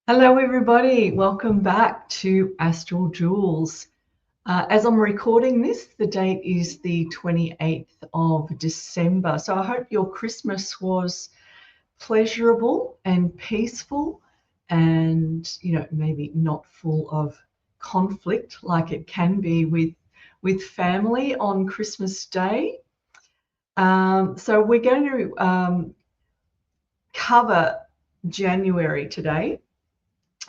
Hello, everybody. Welcome back to Astral Jewels. As I'm recording this, the date is the 28th of December. So I hope your Christmas was pleasurable and peaceful and, maybe not full of conflict like it can be with family on Christmas Day. So we're going to cover January today.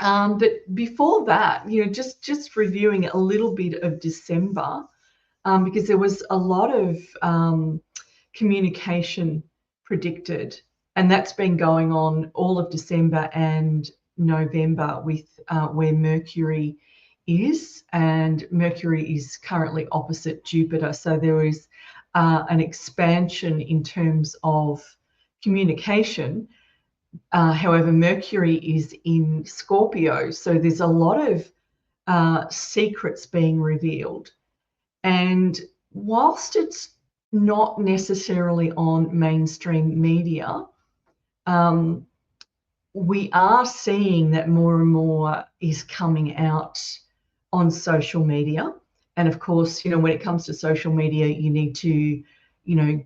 But before that, just reviewing a little bit of December, because there was a lot of communication predicted, and that's been going on all of December and November with where Mercury is, and Mercury is currently opposite Jupiter. So there is an expansion in terms of communication. However, Mercury is in Scorpio, so there's a lot of secrets being revealed. And whilst it's not necessarily on mainstream media, we are seeing that more and more is coming out on social media. And of course, when it comes to social media, you need to,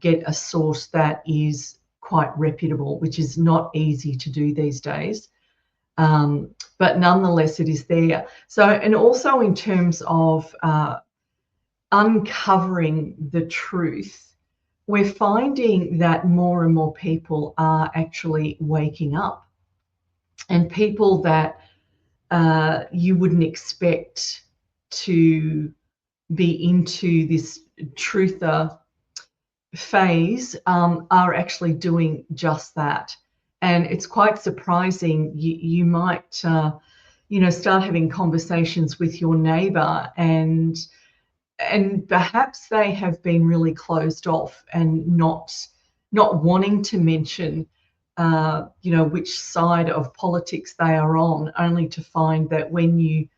get a source that is quite reputable, which is not easy to do these days. But nonetheless, it is there. So, and also in terms of uncovering the truth, we're finding that more and more people are actually waking up, and people that you wouldn't expect to be into this truther phase are actually doing just that. And it's quite surprising. You might start having conversations with your neighbor, and perhaps they have been really closed off and not wanting to mention which side of politics they are on, only to find that when you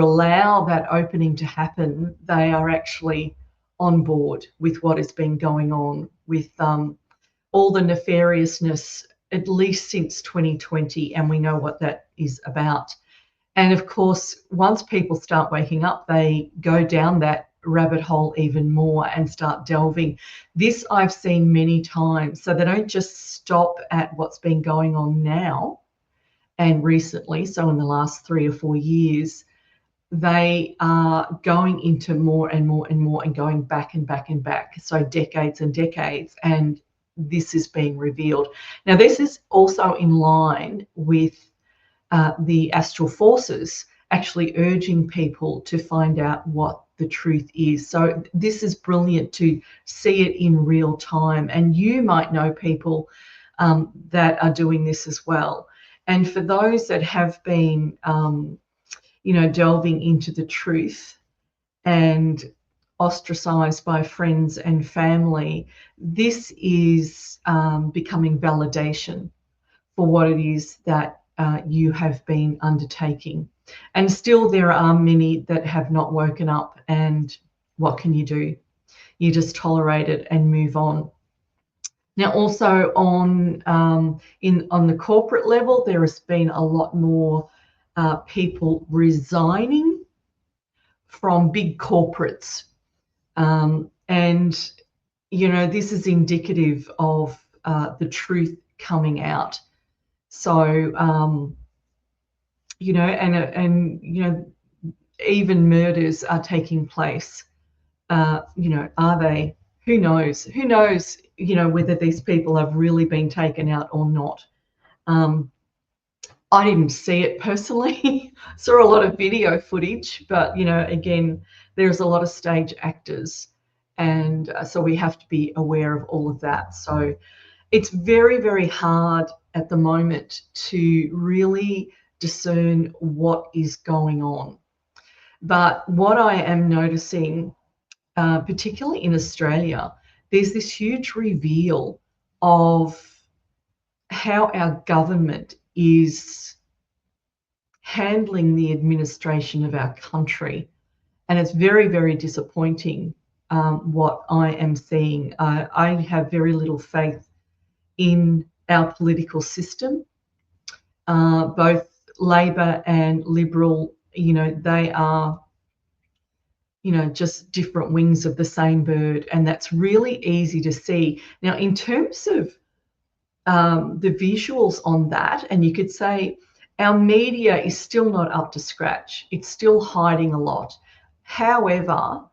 allow that opening to happen, they are actually on board with what has been going on with all the nefariousness, at least since 2020, and we know what that is about. And of course, once people start waking up, they go down that rabbit hole even more and start delving. This I've seen many times. So they don't just stop at what's been going on now and recently, so in the last 3 or 4 years, they are going into more and more and more and going back and back and back. So decades and decades, and this is being revealed. Now, this is also in line with the astral forces actually urging people to find out what the truth is. So this is brilliant to see it in real time. And you might know people that are doing this as well. And for those that have been delving into the truth and ostracized by friends and family, this is becoming validation for what it is that you have been undertaking. And still there are many that have not woken up, and what can you do? You just tolerate it and move on. Now, also on the corporate level, there has been a lot more people resigning from big corporates, and this is indicative of the truth coming out. So even murders are taking place. Are they? Who knows? Who knows? Whether these people have really been taken out or not. I didn't see it personally. Saw a lot of video footage, but again, there's a lot of stage actors, and so we have to be aware of all of that. So it's very, very hard at the moment to really discern what is going on. But what I am noticing, particularly in Australia, there's this huge reveal of how our government is handling the administration of our country. And it's very, very disappointing what I am seeing. I have very little faith in our political system. both Labor and Liberal, they are, just different wings of the same bird, and that's really easy to see. Now, in terms of the visuals on that, and you could say our media is still not up to scratch. It's still hiding a lot. However,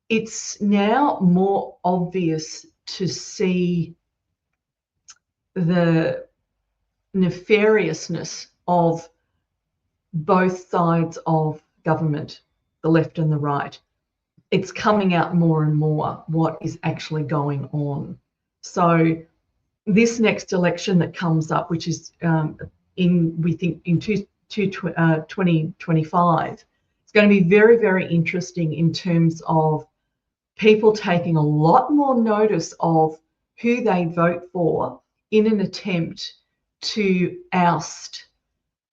it's now more obvious to see the nefariousness of both sides of government, the left and the right. It's coming out more and more what is actually going on. So this next election that comes up, which is we think in 2025, it's going to be very, very interesting in terms of people taking a lot more notice of who they vote for in an attempt to oust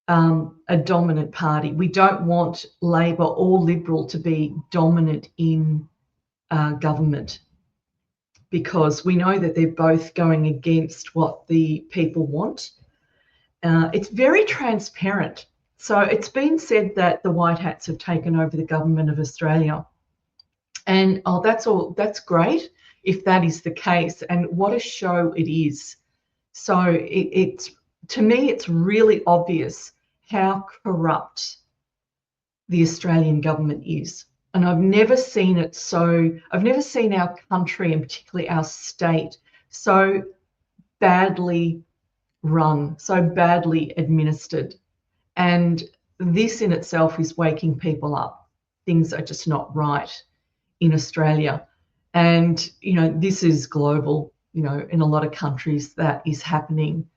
a dominant party. We don't want Labor or Liberal to be dominant in government, because we know that they're both going against what the people want. It's very transparent. So it's been said that the White Hats have taken over the government of Australia. And that's great if that is the case. And what a show it is. So it's to me, it's really obvious how corrupt the Australian government is. And I've never seen our country, and particularly our state, so badly run, so badly administered. And this in itself is waking people up. Things are just not right in Australia. And, this is global, in a lot of countries that is happening.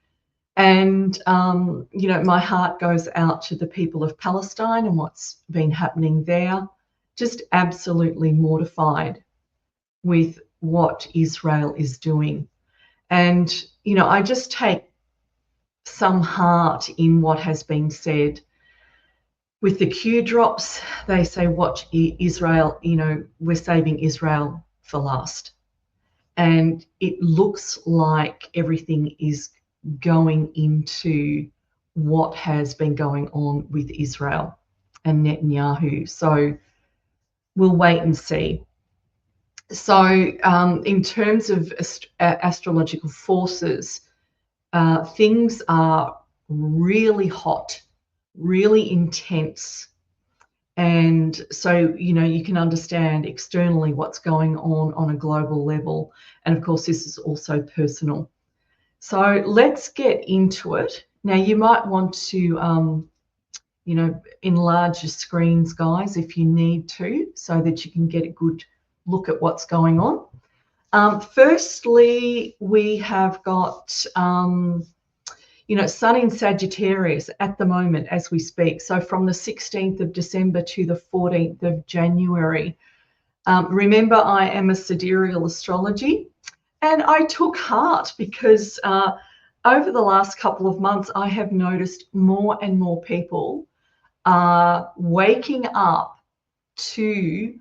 And, my heart goes out to the people of Palestine and what's been happening there. Just absolutely mortified with what Israel is doing. And, I just take some heart in what has been said. With the Q drops, they say, watch Israel, we're saving Israel for last. And it looks like everything is going into what has been going on with Israel and Netanyahu. So we'll wait and see. So in terms of astrological forces, things are really hot, really intense. And so, you can understand externally what's going on a global level. And of course, this is also personal. So let's get into it. Now, you might want to, enlarge your screens, guys, if you need to, so that you can get a good look at what's going on. Firstly, we have got, Sun in Sagittarius at the moment as we speak. So from the 16th of December to the 14th of January. Remember, I am a sidereal astrology, and I took heart because over the last couple of months, I have noticed more and more people are waking up to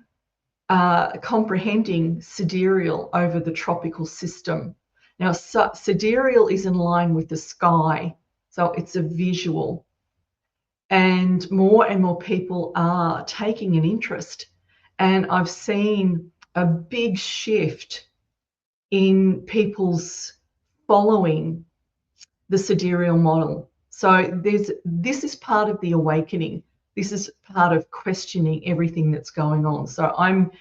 comprehending sidereal over the tropical system. Now, sidereal is in line with the sky, so it's a visual. And more people are taking an interest. And I've seen a big shift in people's following the sidereal model. So this is part of the awakening. This is part of questioning everything that's going on. So I'm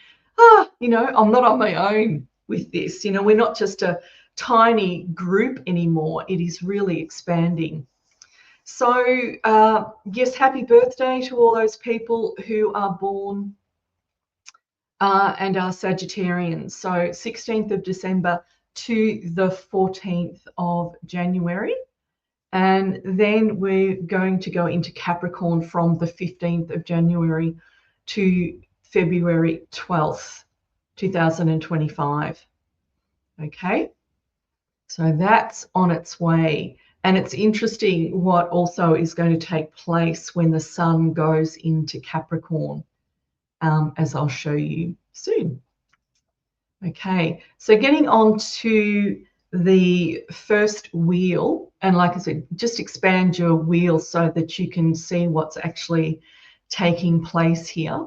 not on my own with this. We're not just a tiny group anymore. It is really expanding. So yes, happy birthday to all those people who are born and are Sagittarians. So 16th of December to the 14th of January. And then we're going to go into Capricorn from the 15th of January to February 12th, 2025. Okay, so that's on its way. And it's interesting what also is going to take place when the sun goes into Capricorn, as I'll show you soon. Okay, so getting on to the first wheel And like I said, just expand your wheel so that you can see what's actually taking place here.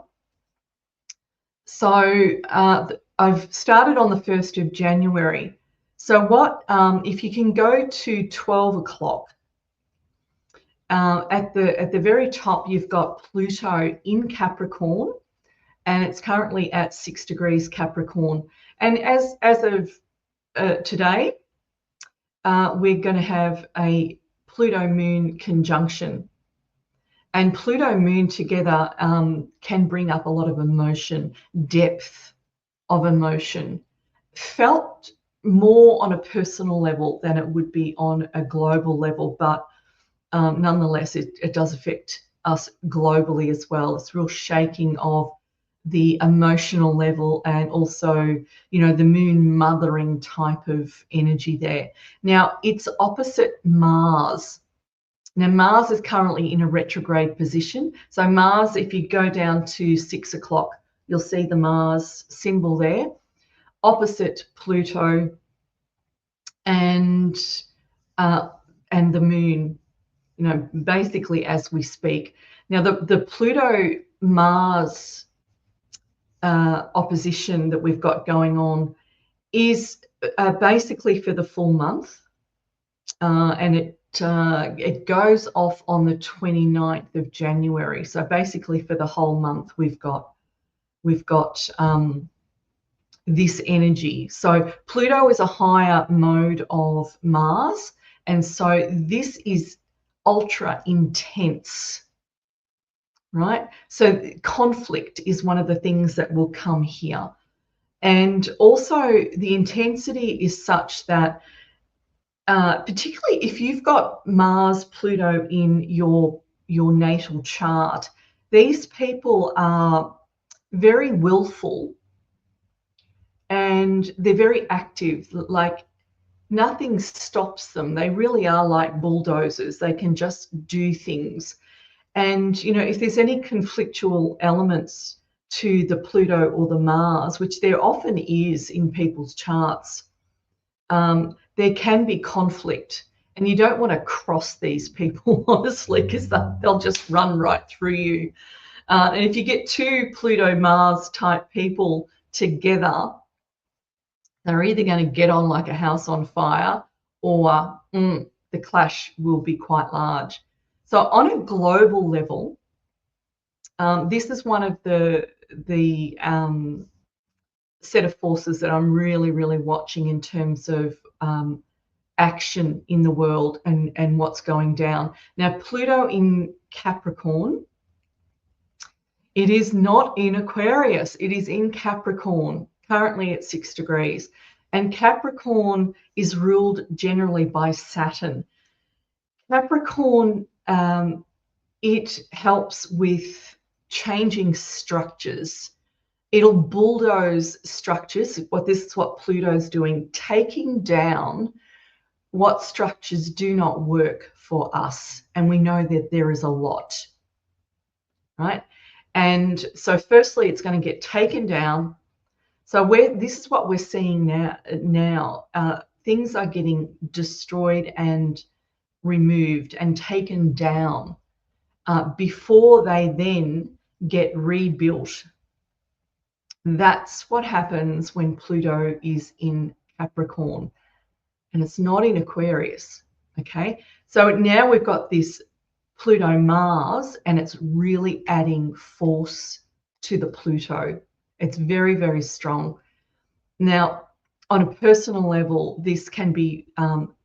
So I've started on the 1st of January. So what, if you can go to 12 o'clock, at the very top, you've got Pluto in Capricorn, and it's currently at 6 degrees Capricorn. And as of today, we're going to have a Pluto Moon conjunction. And Pluto Moon together can bring up a lot of emotion, depth of emotion, felt more on a personal level than it would be on a global level, but nonetheless, it does affect us globally as well. It's real shaking of the emotional level, and also, you know, the moon mothering type of energy there. Now, it's opposite Mars. Now, Mars is currently in a retrograde position. So Mars, if you go down to 6 o'clock, you'll see the Mars symbol there, opposite Pluto and the moon, you know, basically as we speak. Now, the Pluto-Mars opposition that we've got going on is basically for the full month, and it goes off on the 29th of January. So basically for the whole month, we've got this energy. So Pluto is a higher mode of Mars, and so this is ultra intense, right? So conflict is one of the things that will come here. And also the intensity is such that particularly if you've got Mars, Pluto in your natal chart, these people are very willful and they're very active. Like nothing stops them. They really are like bulldozers. They can just do things. And, you know, if there's any conflictual elements to the Pluto or the Mars, which there often is in people's charts, there can be conflict. And you don't want to cross these people, honestly, because they'll just run right through you. And if you get two Pluto-Mars type people together, they're either going to get on like a house on fire, or the clash will be quite large. So on a global level, this is one of the set of forces that I'm really, really watching in terms of action in the world and what's going down. Now, Pluto in Capricorn, it is not in Aquarius, it is in Capricorn, currently at 6 degrees. And Capricorn is ruled generally by Saturn. Capricorn, it helps with changing structures. It'll bulldoze structures. This is what Pluto's doing, taking down what structures do not work for us. And we know that there is a lot, right? And so firstly, it's going to get taken down. So this is what we're seeing now. Things are getting destroyed and removed and taken down before they then get rebuilt. That's what happens when Pluto is in Capricorn, and it's not in Aquarius. Okay, so now we've got this Pluto Mars, and it's really adding force to the Pluto. It's very, very strong. Now, on a personal level, this can be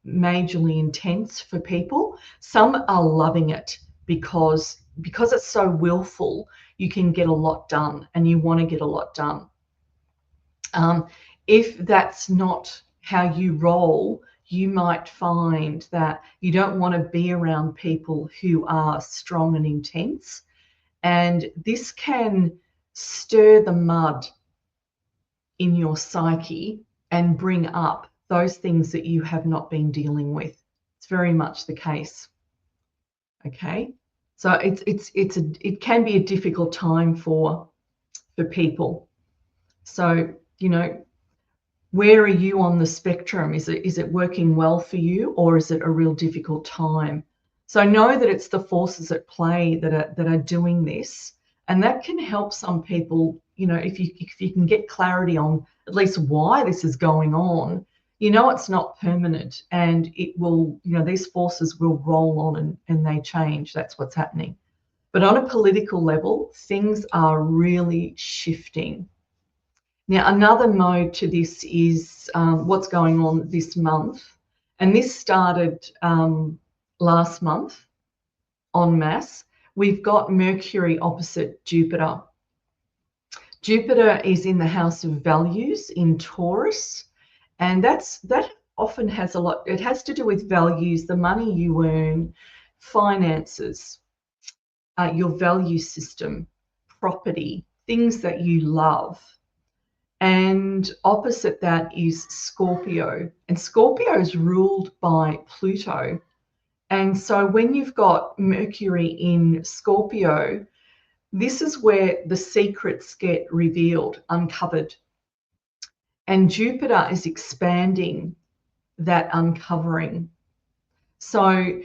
majorly intense for people. Some are loving it because it's so willful, you can get a lot done, and you want to get a lot done. If that's not how you roll, you might find that you don't want to be around people who are strong and intense, and this can stir the mud in your psyche and bring up those things that you have not been dealing with. It's very much the case. Okay, so it can be a difficult time for people. So, you know, Where are you on the spectrum? Is it working well for you, or is it a real difficult time? So know that it's the forces at play that are doing this, and that can help some people. If you can get clarity on at least why this is going on, it's not permanent, and it will. These forces will roll on and they change. That's what's happening. But on a political level, things are really shifting. Now, another mode to this is what's going on this month. And this started last month en masse. We've got Mercury opposite Jupiter. Jupiter is in the house of values in Taurus. And that often has a lot, it has to do with values, the money you earn, finances, your value system, property, things that you love. And opposite that is Scorpio. And Scorpio is ruled by Pluto. And so when you've got Mercury in Scorpio, this is where the secrets get revealed, uncovered. And Jupiter is expanding that uncovering. So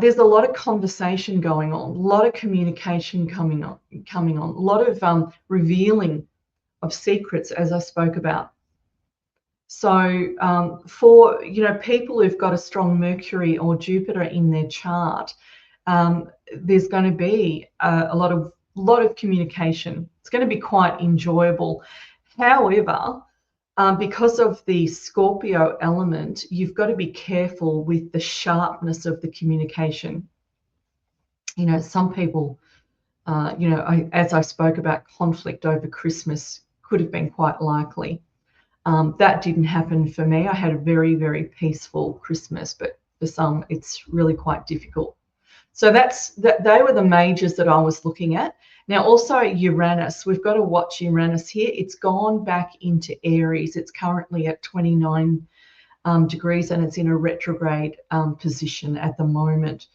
there's a lot of conversation going on, a lot of communication coming on, a lot of revealing of secrets, as I spoke about. So for people who've got a strong Mercury or Jupiter in their chart, there's going to be a lot of communication. It's going to be quite enjoyable. However, because of the Scorpio element, you've got to be careful with the sharpness of the communication. Some people, as I spoke about, conflict over Christmas could have been quite likely. That didn't happen for me. I had a very, very peaceful Christmas, but for some, it's really quite difficult. So they were the majors that I was looking at. Now, also Uranus, we've got to watch Uranus here. It's gone back into Aries. It's currently at 29 degrees, and it's in a retrograde position at the moment.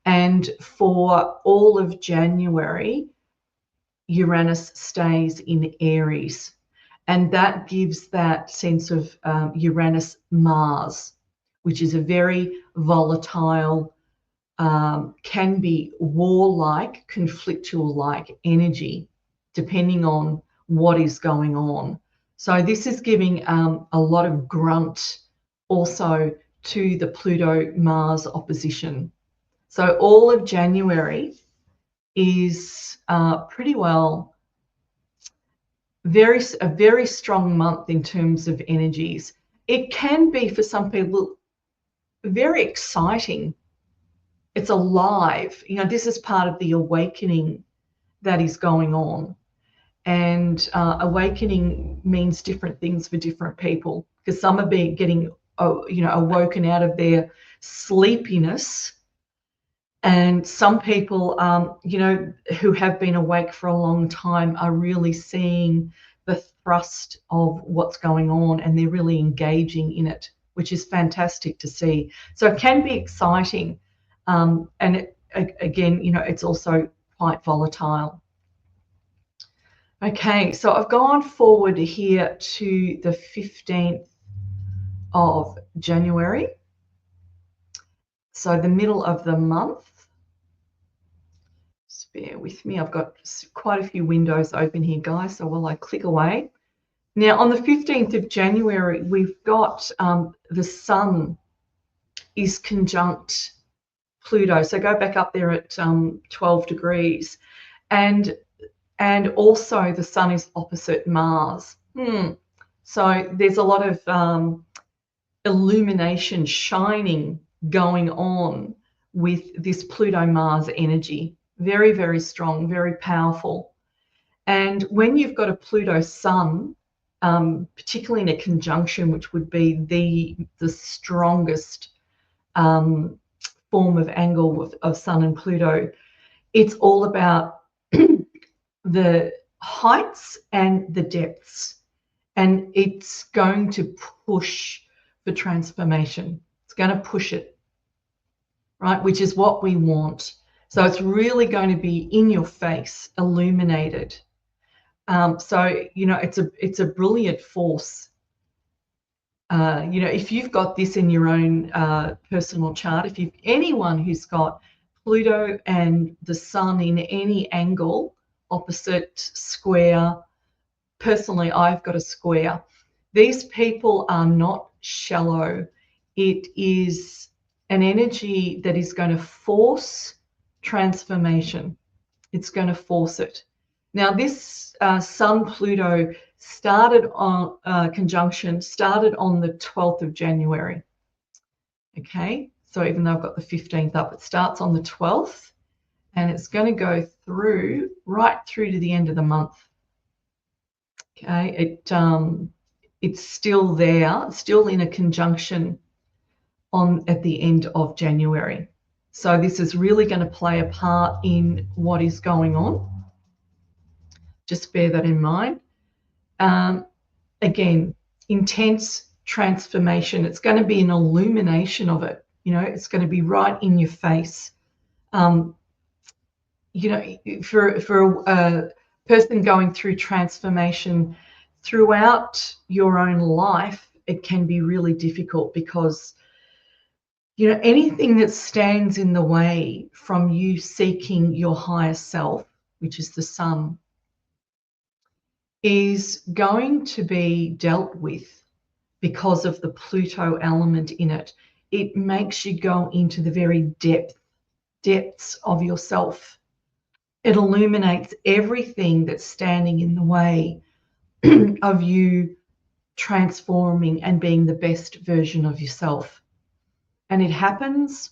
And for all of January, Uranus stays in Aries. And that gives that sense of Uranus-Mars, which is a very volatile, can be warlike, conflictual-like energy, depending on what is going on. So this is giving a lot of grunt also to the Pluto-Mars opposition. So all of January is pretty well a very strong month in terms of energies. It can be for some people very exciting. It's alive. This is part of the awakening that is going on. And awakening means different things for different people, because some are getting awoken out of their sleepiness. And some people, who have been awake for a long time are really seeing the thrust of what's going on, and they're really engaging in it, which is fantastic to see. So it can be exciting. And again, it's also quite volatile. Okay, so I've gone forward here to the 15th of January. So the middle of the month. Just bear with me. I've got quite a few windows open here, guys, so while I click away. Now, on the 15th of January, we've got the Sun is conjunct Pluto. So go back up there at 12 degrees. And also the Sun is opposite Mars. So there's a lot of illumination, shining going on with this Pluto-Mars energy. Very, very strong, very powerful. And when you've got a Pluto-Sun, particularly in a conjunction, which would be the strongest form of angle of Sun and Pluto, it's all about the heights and the depths. And it's going to push for transformation. It's going to push it, right? Which is what we want. So it's really going to be in your face, illuminated. So it's a brilliant force if you've got this in your own personal chart, if you've anyone who's got Pluto and the Sun in any angle, opposite, square. Personally, I've got a square. These people are not shallow. It is an energy that is going to force transformation. It's going to force it. Now, this Sun-Pluto conjunction started on the 12th of January. Okay, so even though I've got the 15th up, it starts on the 12th, and it's going to go through right through to the end of the month. Okay, it's still there, still in a conjunction at the end of January. So this is really going to play a part in what is going on. Just bear that in mind. Again, intense transformation. It's going to be an illumination of it. It's going to be right in your face. For a person going through transformation throughout your own life, it can be really difficult because anything that stands in the way from you seeking your higher self, which is the Sun, is going to be dealt with because of the Pluto element in it. It makes you go into the very depths of yourself. It illuminates everything that's standing in the way of you transforming and being the best version of yourself. And it happens,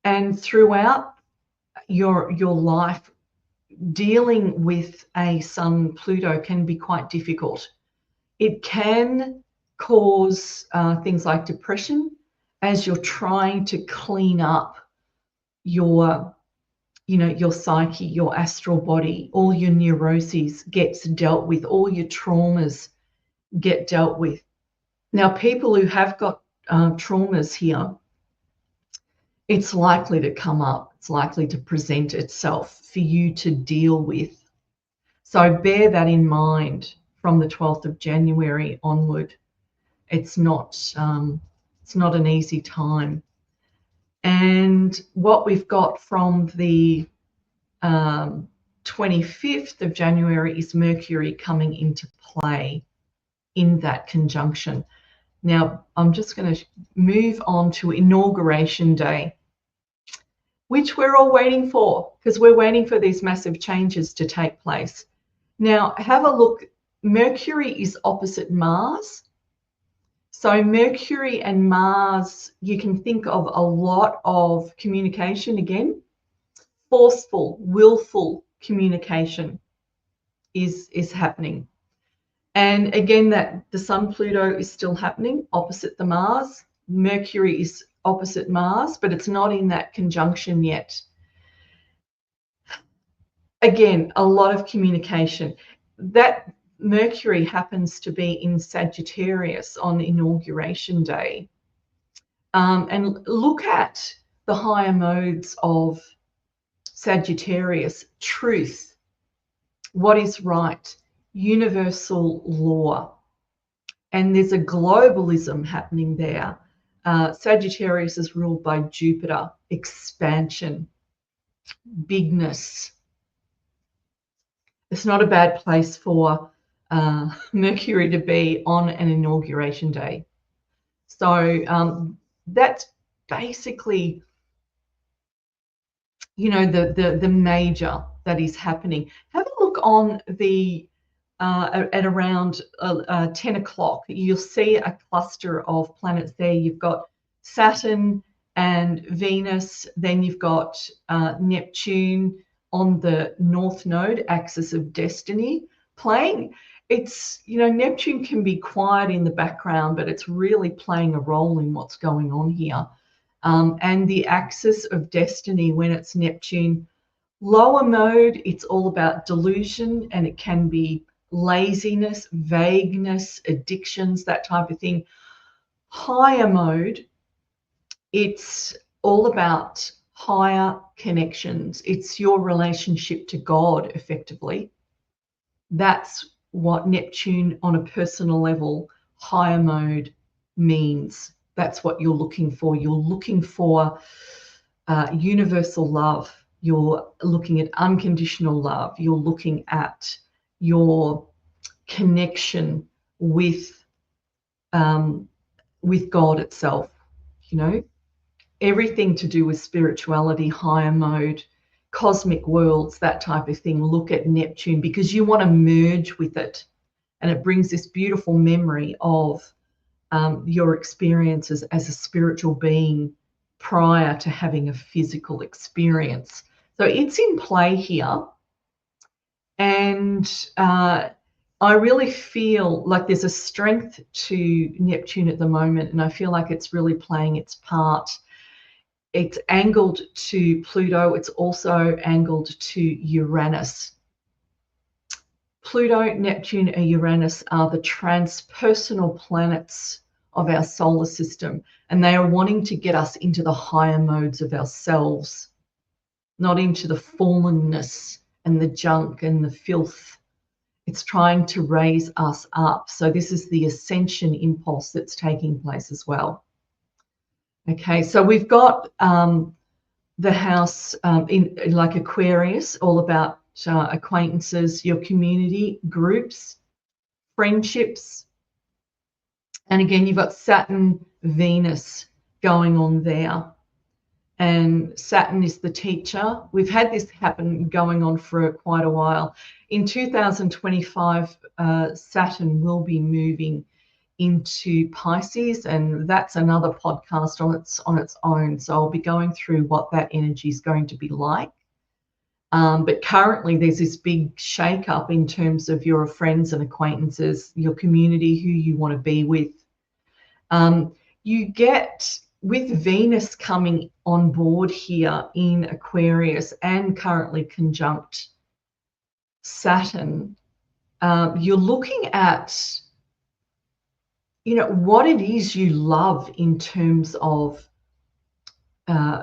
and throughout your life, dealing with a Sun Pluto can be quite difficult. It can cause things like depression as you're trying to clean up your psyche, your astral body. All your neuroses gets dealt with, all your traumas get dealt with. Now, people who have got traumas here, it's likely to come up. It's likely to present itself for you to deal with. So bear that in mind from the 12th of January onward. It's not an easy time. And what we've got from the 25th of January is Mercury coming into play in that conjunction. Now, I'm just going to move on to Inauguration Day, which we're all waiting for, because we're waiting for these massive changes to take place. Now, have a look. Mercury is opposite Mars. So Mercury and Mars, you can think of a lot of communication again. Forceful, willful communication is happening. And again, that the Sun Pluto is still happening opposite the Mars. Mercury is opposite Mars, but it's not in that conjunction yet. Again, a lot of communication. That Mercury happens to be in Sagittarius on Inauguration Day. And look at the higher modes of Sagittarius: truth, what is right, universal law. And there's a globalism happening there. Sagittarius is ruled by Jupiter, expansion, bigness. It's not a bad place for Mercury to be on an Inauguration Day. So that's basically, the major that is happening. Have a look on the at around 10 o'clock. You'll see a cluster of planets there. You've got Saturn and Venus. Then you've got Neptune on the North Node, axis of destiny, playing. It's, Neptune can be quiet in the background, but it's really playing a role in what's going on here. And the axis of destiny, when it's Neptune, lower mode, it's all about delusion, and it can be laziness, vagueness, addictions, that type of thing. Higher mode, it's all about higher connections. It's your relationship to God, effectively. That's what Neptune, on a personal level, higher mode, means. That's what you're looking for. You're looking for universal love. You're looking at unconditional love. You're looking at your connection with God itself. You know, everything to do with spirituality, higher mode, cosmic worlds, that type of thing. Look at Neptune because you want to merge with it, and it brings this beautiful memory of your experiences as a spiritual being prior to having a physical experience. So it's in play here. And I really feel like there's a strength to Neptune at the moment, and I feel like it's really playing its part. It's angled to Pluto. It's also angled to Uranus. Pluto, Neptune, and Uranus are the transpersonal planets of our solar system, and they are wanting to get us into the higher modes of ourselves, not into the fallenness and the junk and the filth. It's trying to raise us up. So this is the ascension impulse that's taking place as well. Okay, so we've got the house in like Aquarius, all about acquaintances, your community, groups, friendships. And again, you've got Saturn, Venus going on there. And Saturn is the teacher. We've had this happen going on for quite a while. In 2025, Saturn will be moving into Pisces, and that's another podcast on its own. So I'll be going through what that energy is going to be like. But currently, there's this big shake-up in terms of your friends and acquaintances, your community, who you want to be with. You get, with Venus coming on board here in Aquarius and currently conjunct Saturn, you're looking at, you know, what it is you love in terms of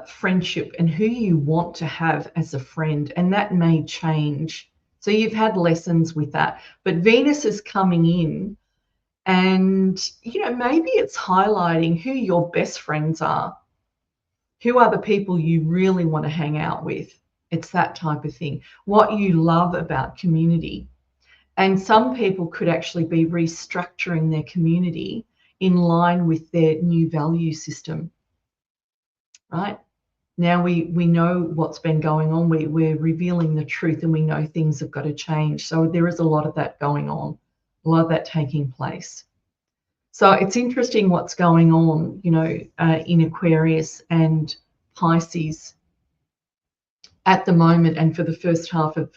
friendship and who you want to have as a friend, and that may change. So you've had lessons with that, but Venus is coming in, and you know, maybe it's highlighting who your best friends are, who are the people you really want to hang out with. It's that type of thing, what you love about community. And some people could actually be restructuring their community in line with their new value system. Right? Now we know what's been going on. We're revealing the truth, and we know things have got to change. So there is a lot of that going on, a lot of that taking place. So it's interesting what's going on, you know, in Aquarius and Pisces at the moment, and for the first half of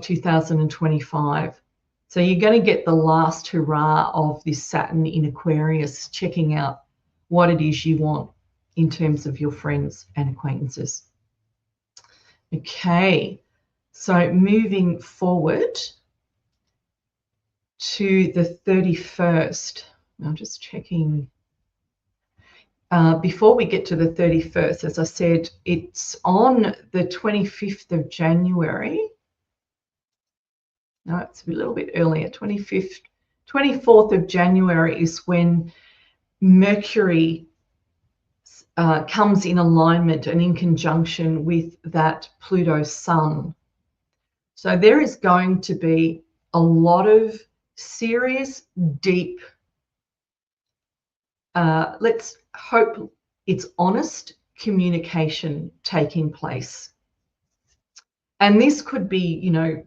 2025. So you're going to get the last hurrah of this Saturn in Aquarius, checking out what it is you want in terms of your friends and acquaintances. Okay, so moving forward to the 31st. I'm just checking. Before we get to the 31st, as I said, it's on the 25th of January. No, it's a little bit earlier. 24th of January is when Mercury comes in alignment and in conjunction with that Pluto Sun. So there is going to be a lot of serious, deep, let's hope it's honest communication taking place. And this could be, you know,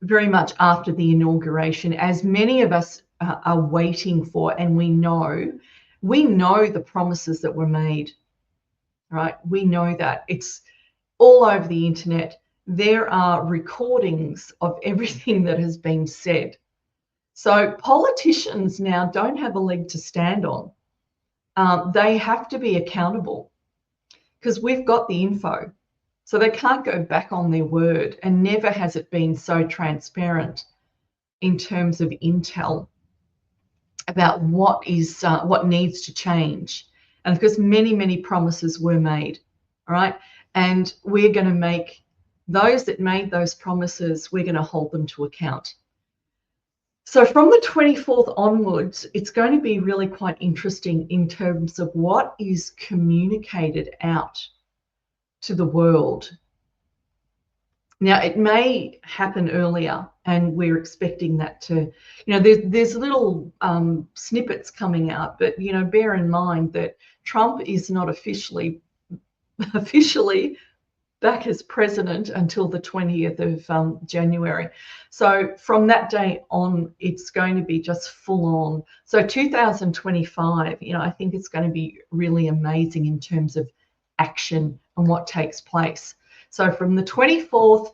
very much after the inauguration, as many of us are waiting for, and we know the promises that were made, right? We know that. It's all over the internet. There are recordings of everything that has been said. So politicians now don't have a leg to stand on. They have to be accountable because we've got the info. So they can't go back on their word, and never has it been so transparent in terms of intel about what needs to change. And because many promises were made, all right? And we're going to make those that made those promises, we're going to hold them to account. So from the 24th onwards, it's going to be really quite interesting in terms of what is communicated out to the world. Now, it may happen earlier, and we're expecting that to, there's little snippets coming out, but, bear in mind that Trump is not officially back as president until the 20th of January. So from that day on, it's going to be just full on. So 2025, I think it's going to be really amazing in terms of action and what takes place. So from the 24th,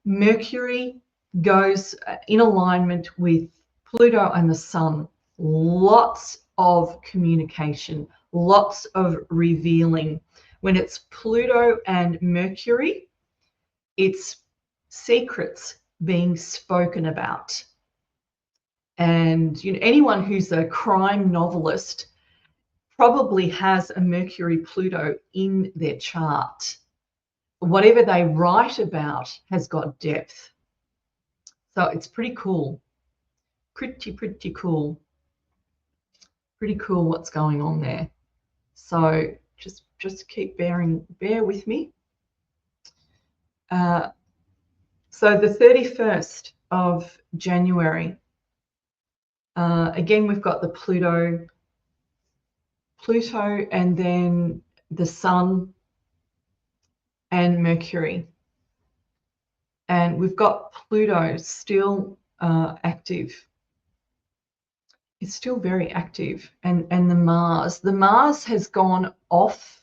Mercury goes in alignment with Pluto and the Sun. Lots of communication, lots of revealing. When it's Pluto and Mercury, it's secrets being spoken about. And anyone who's a crime novelist probably has a Mercury Pluto in their chart. Whatever they write about has got depth. So it's pretty cool. Pretty cool. Pretty cool what's going on there. So just bear with me. So the 31st of January, again, we've got the Pluto, and then the Sun and Mercury. And we've got Pluto still active. It's still very active. And the Mars has gone off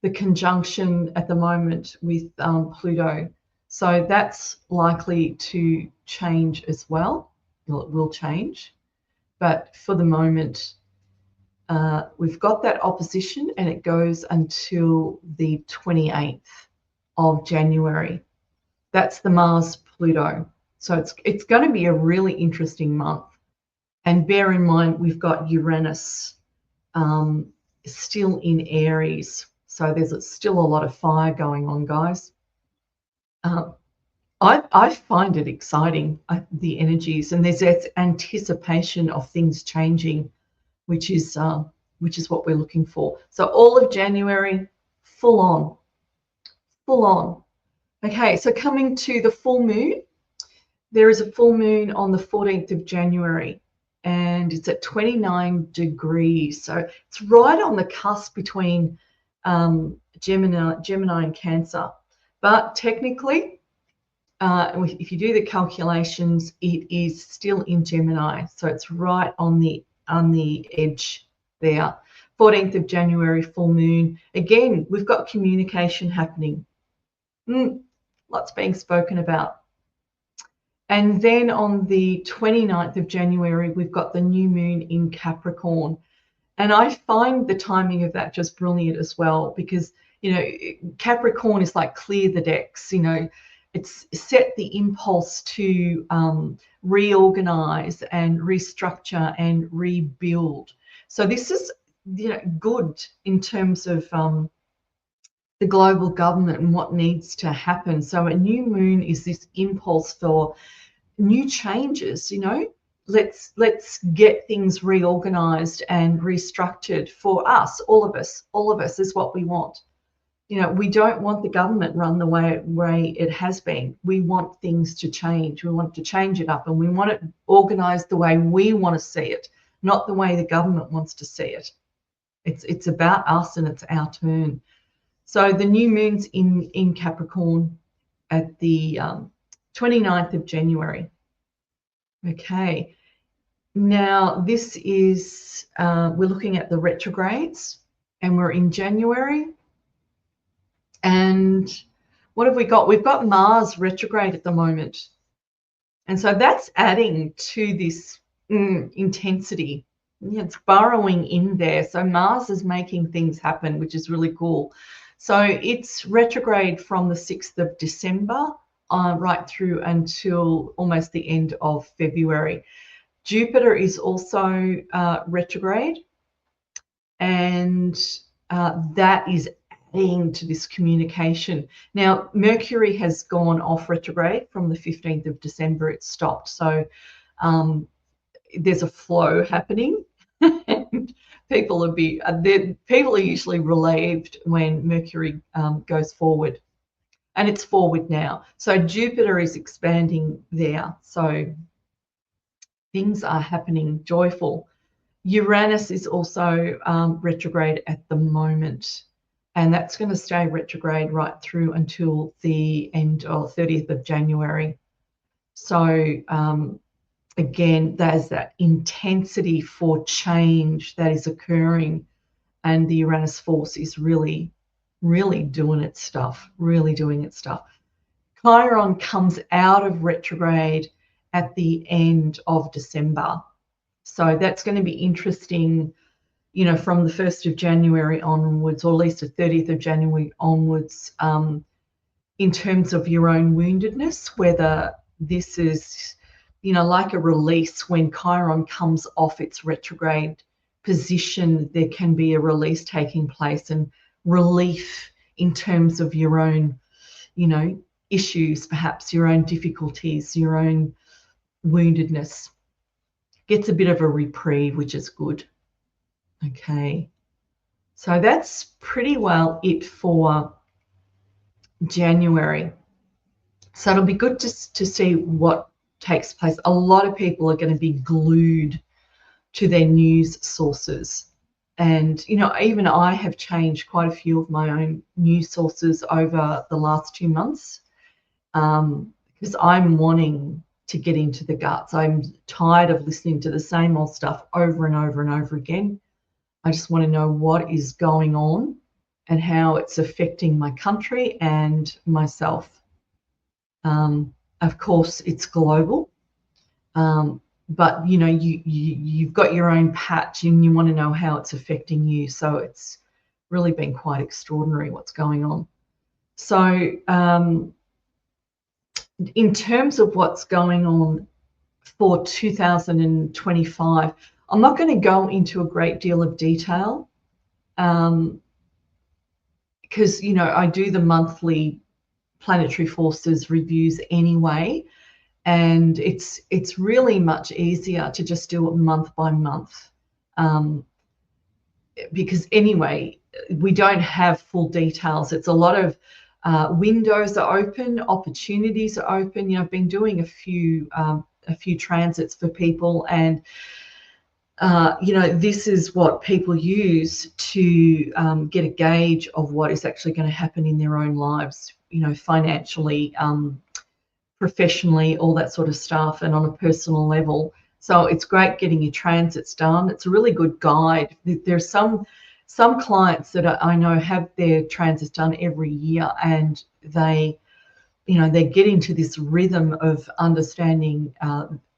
the conjunction at the moment with Pluto. So that's likely to change as well. Well, it will change. But for the moment, we've got that opposition, and it goes until the 28th of January. That's the Mars-Pluto. So it's going to be a really interesting month. And bear in mind, we've got Uranus still in Aries. So there's still a lot of fire going on, guys. I find it exciting, the energies, and there's that anticipation of things changing, which is what we're looking for. So all of January, full on. Okay, so coming to the full moon, there is a full moon on the 14th of January, and it's at 29 degrees. So it's right on the cusp between Gemini and Cancer. But technically, if you do the calculations, it is still in Gemini. So it's right on the edge there. 14th of January, full moon. Again, we've got communication happening. Lots being spoken about. And then on the 29th of January, we've got the new moon in Capricorn. And I find the timing of that just brilliant as well, because, Capricorn is like clear the decks, it's set the impulse to reorganize and restructure and rebuild. So this is, good in terms of the global government and what needs to happen. So a new moon is this impulse for new changes. Let's get things reorganized and restructured for us. All of us is what we want. We don't want the government run the way it has been. We want things to change. We want to change it up, and we want it organized the way we want to see it, not the way the government wants to see it. It's about us, and it's our turn. So the new moon's in Capricorn at the 29th of January. Okay. Now this is, we're looking at the retrogrades, and we're in January. And what have we got? We've got Mars retrograde at the moment. And so that's adding to this intensity. It's burrowing in there. So Mars is making things happen, which is really cool. So it's retrograde from the 6th of December right through until almost the end of February. Jupiter is also retrograde, and that is adding to this communication. Now, Mercury has gone off retrograde from the 15th of December. It stopped. So there's a flow happening, and people are usually relieved when Mercury goes forward, and it's forward now. So Jupiter is expanding there. So things are happening joyful. Uranus is also retrograde at the moment, and that's going to stay retrograde right through until the end of 30th of January. So again, there's that intensity for change that is occurring, and the Uranus force is really, really doing its stuff, really doing its stuff. Chiron comes out of retrograde at the end of December. So that's going to be interesting, you know, from the 1st of January onwards, or at least the 30th of January onwards, in terms of your own woundedness, whether this is, you know, like a release. When Chiron comes off its retrograde position, there can be a release taking place and relief in terms of your own, you know, issues, perhaps your own difficulties, your own woundedness. Gets a bit of a reprieve, which is good. Okay, so that's pretty well it for January. So it'll be good to see what takes place. A lot of people are going to be glued to their news sources. And, you know, even I have changed quite a few of my own news sources over the last 2 months, because I'm wanting to get into the guts. I'm tired of listening to the same old stuff over and over and over again. I just want to know what is going on and how it's affecting my country and myself. Of course, it's global, but you know, you've got your own patch, and you want to know how it's affecting you. So it's really been quite extraordinary what's going on. So in terms of what's going on for 2025, I'm not going to go into a great deal of detail, because, you know, I do the monthly planetary forces reviews anyway, and it's really much easier to just do it month by month, because anyway, we don't have full details. It's a lot of windows are open, opportunities are open. You know, I've been doing a few transits for people, and you know, this is what people use to get a gauge of what is actually going to happen in their own lives, you know, financially, professionally, all that sort of stuff, and on a personal level. So it's great getting your transits done. It's a really good guide. There's some clients that I know have their transits done every year, and they, you know, they get into this rhythm of understanding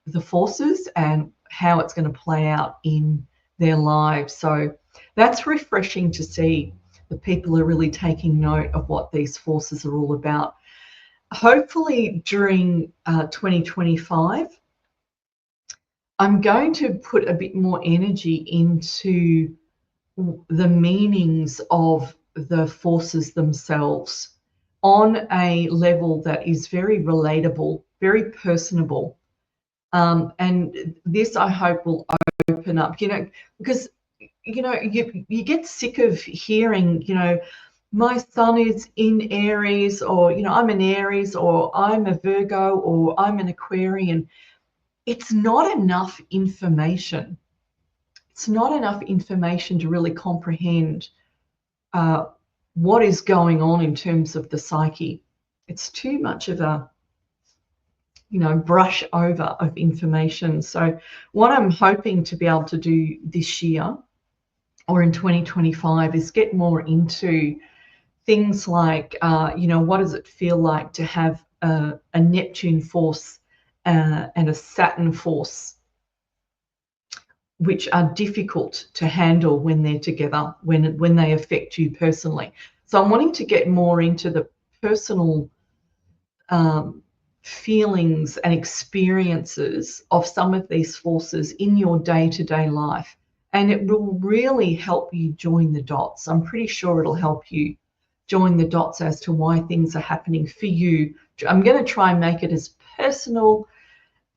the forces and how it's going to play out in their lives. So that's refreshing to see that people are really taking note of what these forces are all about. Hopefully during 2025, I'm going to put a bit more energy into the meanings of the forces themselves on a level that is very relatable, very personable. And this, I hope, will open up, you know, because, you know, you get sick of hearing, you know, my sun is in Aries, or, you know, I'm an Aries, or I'm a Virgo, or I'm an Aquarian. It's not enough information. It's not enough information to really comprehend what is going on in terms of the psyche. It's too much of a, you know, brush over of information. So what I'm hoping to be able to do this year, or in 2025, is get more into things like, you know, what does it feel like to have a Neptune force and a Saturn force, which are difficult to handle when they're together, when they affect you personally. So I'm wanting to get more into the personal feelings and experiences of some of these forces in your day-to-day life. And it will really help you join the dots. I'm pretty sure it'll help you join the dots as to why things are happening for you. I'm going to try and make it as personal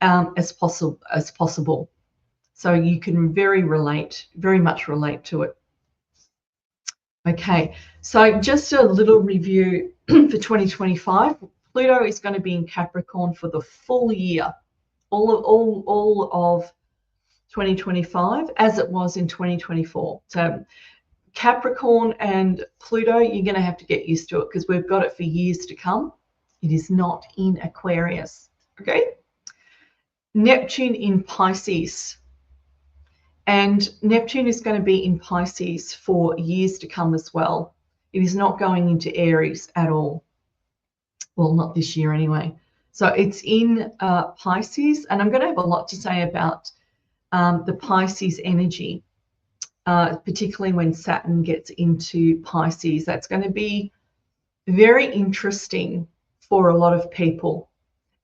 as possible. So you can very much relate to it. Okay, so just a little review for 2025. Pluto is going to be in Capricorn for the full year, all of 2025, as it was in 2024. So Capricorn and Pluto, you're going to have to get used to it because we've got it for years to come. It is not in Aquarius. Okay. Neptune in Pisces. And Neptune is going to be in Pisces for years to come as well. It is not going into Aries at all. Well, not this year anyway. So it's in Pisces, and I'm going to have a lot to say about the Pisces energy, particularly when Saturn gets into Pisces. That's going to be very interesting for a lot of people.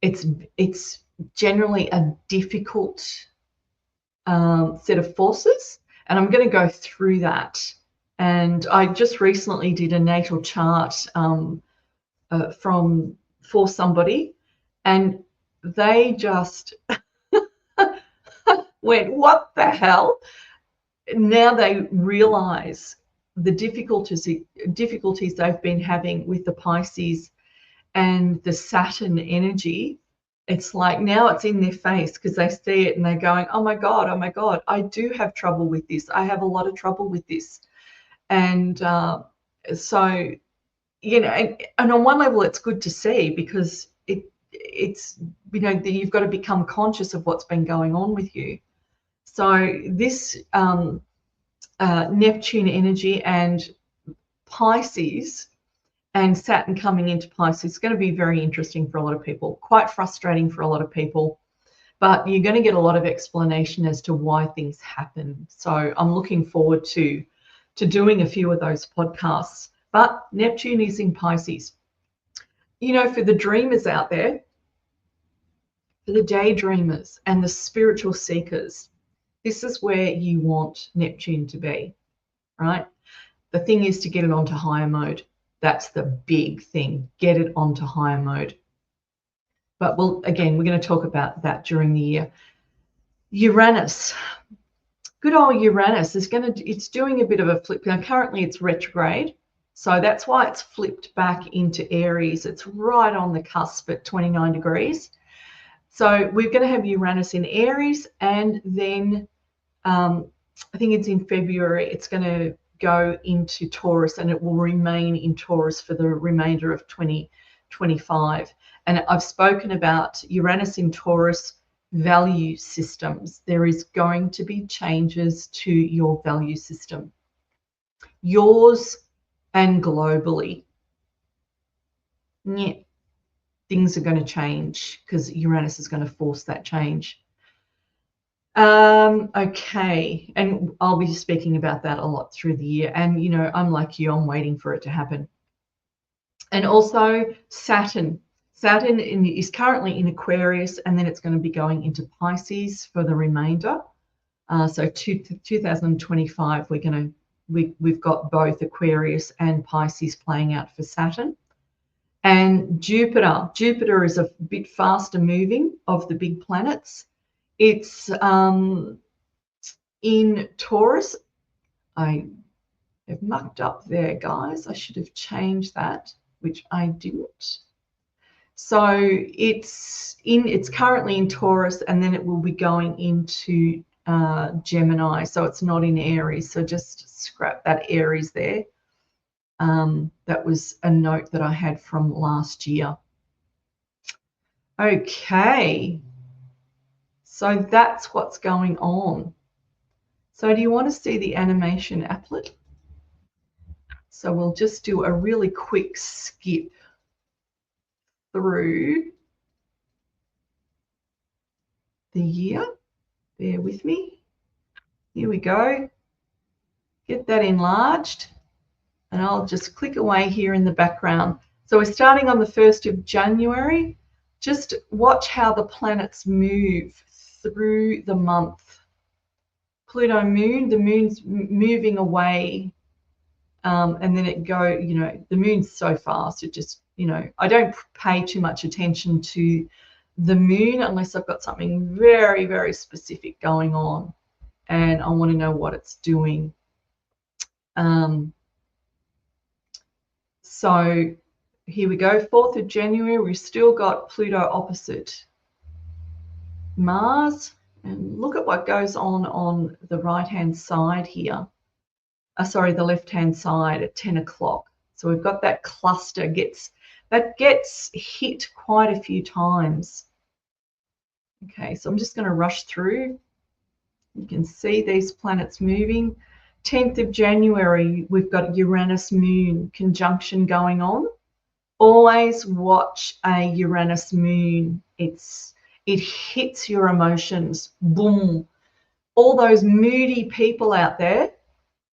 It's generally a difficult set of forces, and I'm going to go through that. And I just recently did a natal chart for somebody, and they just went, "What the hell?" Now they realize the difficulties they've been having with the Pisces and the Saturn energy. It's like now it's in their face because they see it and they're going, oh my God, I do have trouble with this. I have a lot of trouble with this. And so, you know, and on one level, it's good to see because it's, you know, you've got to become conscious of what's been going on with you. So this Neptune energy and Pisces and Saturn coming into Pisces is going to be very interesting for a lot of people, quite frustrating for a lot of people, but you're going to get a lot of explanation as to why things happen. So I'm looking forward to doing a few of those podcasts. But Neptune is in Pisces. You know, for the dreamers out there, for the daydreamers and the spiritual seekers, this is where you want Neptune to be, right? The thing is to get it onto higher mode. That's the big thing. Get it onto higher mode. But we're going to talk about that during the year. Uranus. Good old Uranus it's doing a bit of a flip. Now, currently it's retrograde. So that's why it's flipped back into Aries. It's right on the cusp at 29 degrees. So we're going to have Uranus in Aries, and then I think it's in February, it's going to go into Taurus, and it will remain in Taurus for the remainder of 2025. And I've spoken about Uranus in Taurus value systems. There is going to be changes to your value system, yours and globally. Yeah, things are going to change because Uranus is going to force that change. Okay, and I'll be speaking about that a lot through the year. And, you know, I'm like you, I'm waiting for it to happen. And also Saturn. Saturn is currently in Aquarius, and then it's going to be going into Pisces for the remainder. So 2025, we've got both Aquarius and Pisces playing out for Saturn. And Jupiter is a bit faster moving of the big planets. It's in Taurus. I have mucked up there, guys. I should have changed that, which I didn't. So it's currently in Taurus, and then it will be going into Gemini. So it's not in Aries. So just scrap that Aries there. That was a note that I had from last year. Okay. So that's what's going on. So do you want to see the animation applet? So we'll just do a really quick skip through the year. Bear with me. Here we go. Get that enlarged. And I'll just click away here in the background. So we're starting on the 1st of January. Just watch how the planets move through the month. Pluto moon, the moon's moving away, and then the moon's so fast, it just, I don't pay too much attention to the moon unless I've got something very, very specific going on. and I want to know what it's doing. So here we go, 4th of January, we've still got Pluto opposite Mars. And look at what goes on the right-hand side here. Sorry, the left-hand side at 10 o'clock. So we've got that cluster that gets hit quite a few times. Okay, so I'm just going to rush through. You can see these planets moving. 10th of January, we've got Uranus Moon conjunction going on. Always watch a Uranus Moon. It hits your emotions. Boom. All those moody people out there,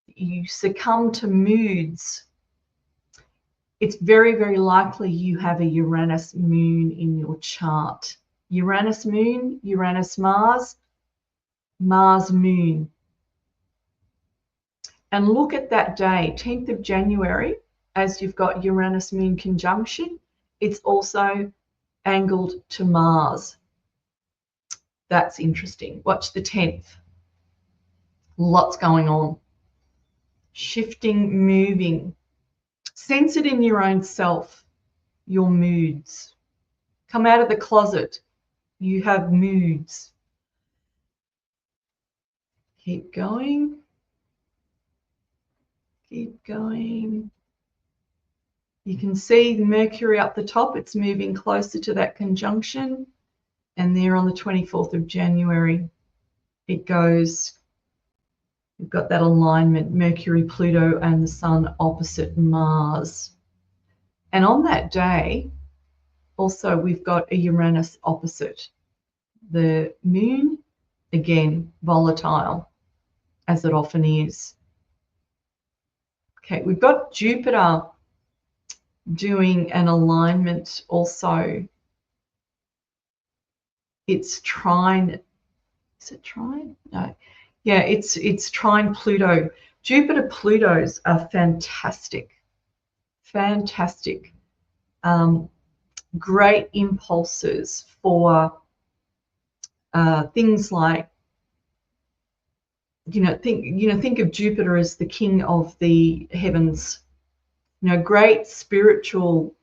you succumb to moods. It's very, very likely you have a Uranus Moon in your chart. Uranus Moon, Uranus Mars, Mars Moon. And look at that day, 10th of January, as you've got Uranus Moon conjunction, it's also angled to Mars. That's interesting. Watch the 10th. Lots going on. Shifting, moving. Sense it in your own self, your moods. Come out of the closet. You have moods. Keep going. Keep going. You can see Mercury up the top. It's moving closer to that conjunction. And there on the 24th of January, it goes. We've got that alignment, Mercury, Pluto, and the Sun opposite Mars. And on that day, also we've got a Uranus opposite. The Moon, again, volatile, as it often is. Okay, we've got Jupiter doing an alignment also. It's trine. Is it trine? No. Yeah, it's trine Pluto. Jupiter Plutos are fantastic. Fantastic. Great impulses for things like, think of Jupiter as the king of the heavens. Great spiritual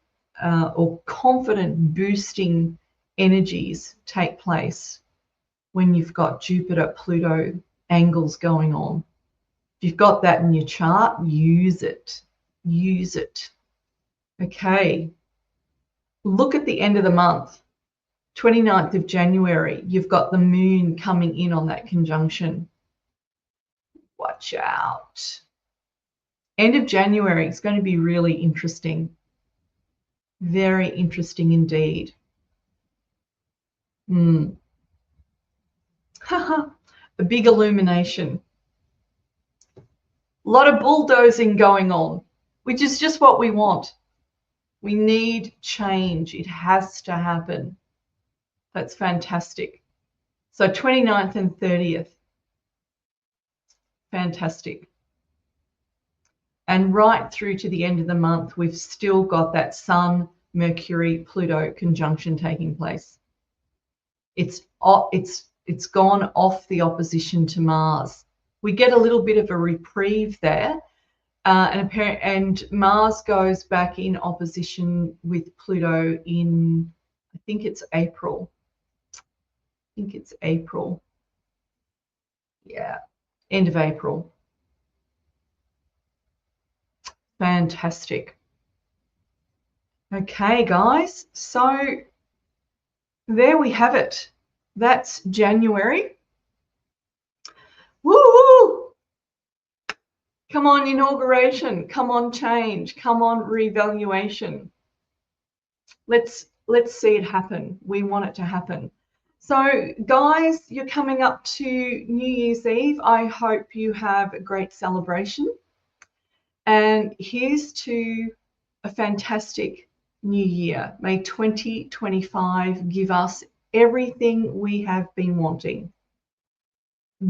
or confident boosting energies take place when you've got Jupiter Pluto angles going on. If you've got that in your chart, use it. Use it. Okay. Look at the end of the month, 29th of January. You've got the Moon coming in on that conjunction. Watch out. End of January is going to be really interesting. Very interesting indeed. A big illumination. A lot of bulldozing going on, which is just what we want. We need change. It has to happen. That's fantastic. So 29th and 30th. Fantastic. And right through to the end of the month, we've still got that Sun, Mercury, Pluto conjunction taking place. It's gone off the opposition to Mars. We get a little bit of a reprieve there. And Mars goes back in opposition with Pluto in, I think it's April. Yeah, end of April. Fantastic. Okay, guys. So there we have it. That's January. Woo! Come on, inauguration. Come on, change. Come on, revaluation. Let's see it happen. We want it to happen. So, guys, you're coming up to New Year's Eve. I hope you have a great celebration. And here's to a fantastic new year. May 2025 give us everything we have been wanting.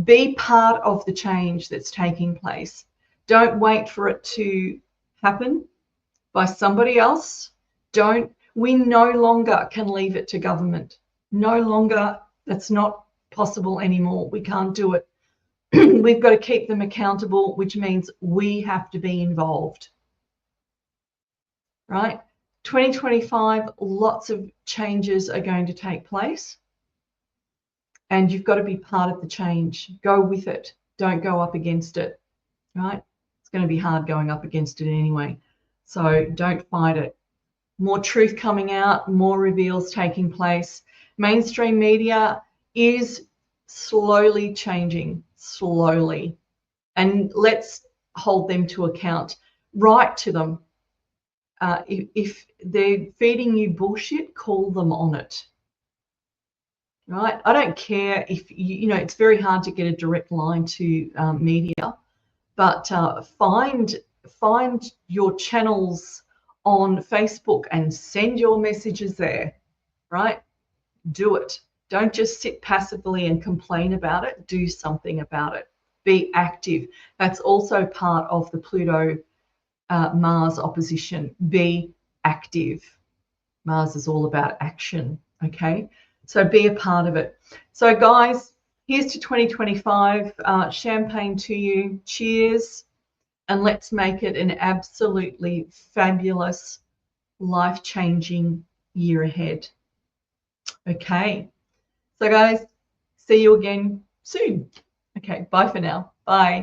Be part of the change that's taking place. Don't wait for it to happen by somebody else. We no longer can leave it to government. No longer, that's not possible anymore. We can't do it. We've got to keep them accountable, which means we have to be involved, right? 2025, lots of changes are going to take place, and you've got to be part of the change. Go with it. Don't go up against it, right? It's going to be hard going up against it anyway. So don't fight it. More truth coming out, more reveals taking place. Mainstream media is slowly changing, slowly. And let's hold them to account. Write to them. If they're feeding you bullshit, call them on it. Right? I don't care if, it's very hard to get a direct line to media, but find your channels on Facebook and send your messages there, right? Do it. Don't just sit passively and complain about it. Do something about it. Be active. That's also part of the Pluto Mars opposition. Be active. Mars is all about action, okay? So be a part of it. So guys, here's to 2025. Champagne to you. Cheers. And let's make it an absolutely fabulous, life-changing year ahead. Okay. So guys, see you again soon. Okay, bye for now. Bye.